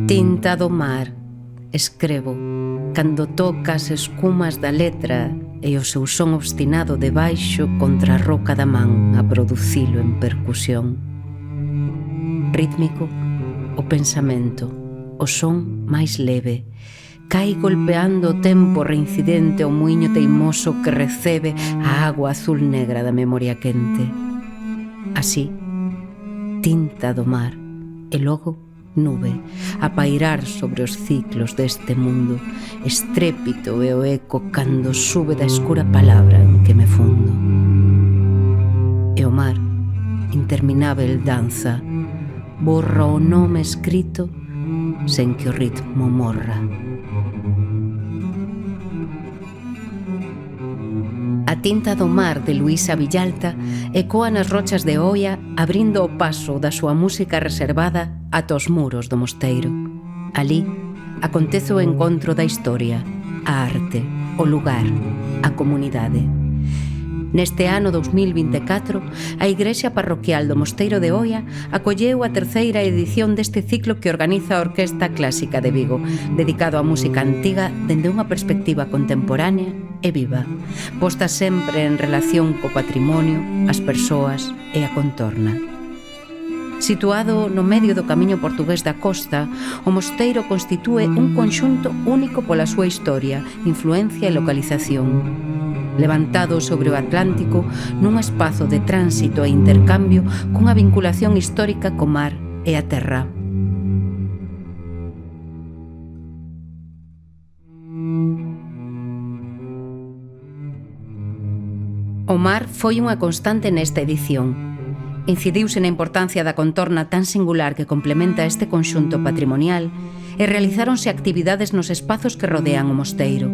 Tinta do mar, escrevo, cando toca as escumas da letra e o seu son obstinado debaixo contra a roca da man a producilo en percusión. Rítmico, o pensamento, o son máis leve, cai golpeando o tempo reincidente o muiño teimoso que recebe a agua azul negra da memoria quente. Así, tinta do mar, e logo nube, a pairar sobre os ciclos deste mundo, estrépito e o eco cando sube da escura palabra en que me fundo. E o mar, interminável danza, borra o nome escrito sen que o ritmo morra. A tinta do mar de Luísa Villalta ecoa nas rochas de Oia, abrindo o paso da súa música reservada ata os muros do mosteiro. Alí acontece o encontro da historia, a arte, o lugar, a comunidade. Neste ano 2024, a Igrexa Parroquial do Mosteiro de Oia acolleu a terceira edición deste ciclo que organiza a Orquesta Clásica de Vigo, dedicado á música antiga dende unha perspectiva contemporánea e viva, posta sempre en relación co patrimonio, as persoas e a contorna. Situado no medio do camiño portugués da costa, o mosteiro constitúe un conxunto único pola súa historia, influencia e localización. Levantado sobre o Atlántico nun espazo de tránsito e intercambio cunha vinculación histórica co mar e a terra. O mar foi unha constante nesta edición. Incidiuse na importancia da contorna tan singular que complementa este conxunto patrimonial e realizáronse actividades nos espazos que rodean o mosteiro,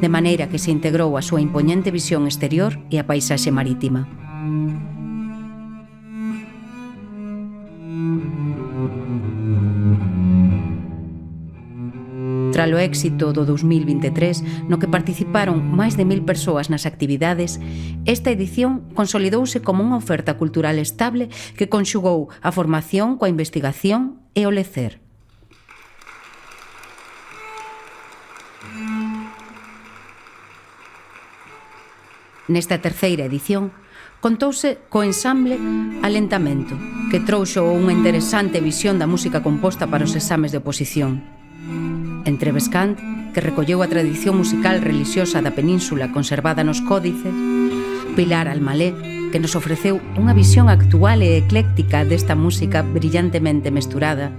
de maneira que se integrou a súa impoñente visión exterior e a paisaxe marítima. Tralo éxito do 2023, no que participaron máis de 1000 persoas nas actividades, esta edición consolidouse como unha oferta cultural estable que conxugou a formación coa investigación e o lecer. Nesta terceira edición, contouse co ensamble Alentamento, que trouxo unha interesante visión da música composta para os exames de oposición. Entrebescant, que recolleu a tradición musical relixiosa da península conservada nos códices, Pilar Almalé, que nos ofreceu unha visión actual e ecléctica desta música brillantemente mesturada,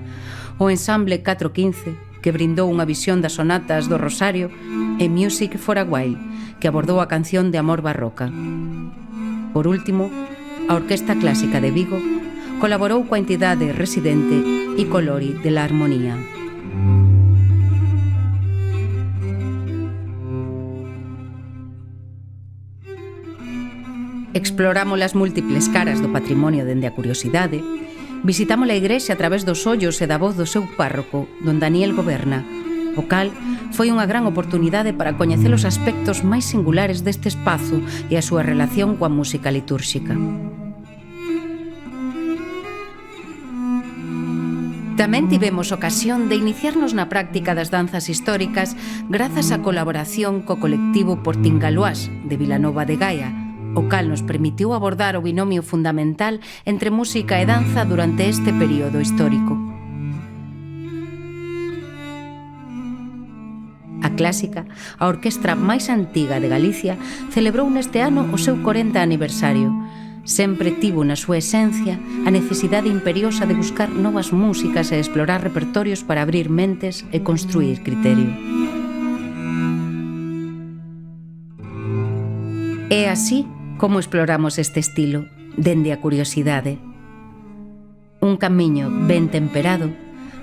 o ensamble 415, que brindou unha visión das sonatas do Rosario, e Music for a While, que abordou a canción de amor barroca. Por último, a Orquesta Clásica de Vigo colaborou coa entidade residente I Colori de la Armonía. Exploramos as múltiples caras do patrimonio dende a curiosidade, visitamos a igrexa a través dos ollos e da voz do seu párroco, don Daniel Goberna, o cal foi unha gran oportunidade para coñecer os aspectos máis singulares deste espazo e a súa relación coa música litúrxica. Tamén tivemos ocasión de iniciarnos na práctica das danzas históricas grazas á colaboración co colectivo Portingaloás de Vilanova de Gaia, o cal nos permitiu abordar o binomio fundamental entre música e danza durante este período histórico. A Clásica, a orquestra máis antiga de Galicia, celebrou neste ano o seu 40 aniversario. Sempre tivo na súa esencia a necesidade imperiosa de buscar novas músicas e explorar repertorios para abrir mentes e construir criterio. É así como exploramos este estilo, dende a curiosidade. Un camiño ben temperado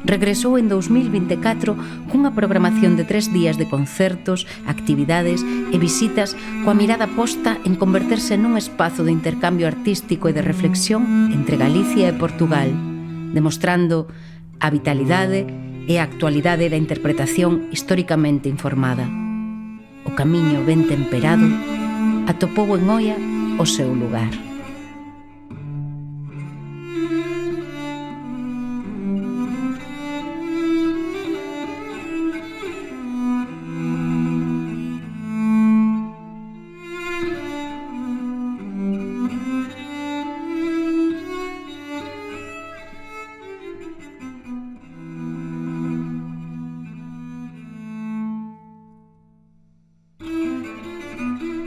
regresou en 2024 cunha programación de 3 días de concertos, actividades e visitas coa mirada posta en converterse nun espazo de intercambio artístico e de reflexión entre Galicia e Portugal, demostrando a vitalidade e a actualidade da interpretación históricamente informada. O camiño ben temperado atopou en Oia o seu lugar.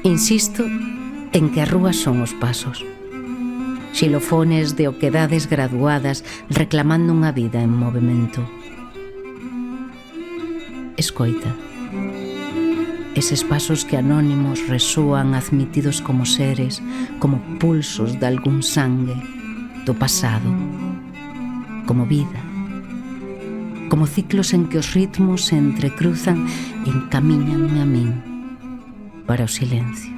Insisto en que as rúas son os pasos. Xilofones de oquedades graduadas reclamando unha vida en movimento. Escoita. Eses pasos que anónimos resúan admitidos como seres, como pulsos de algún sangue do pasado, como vida, como ciclos en que os ritmos se entrecruzan e encamíñanme a min para o silencio.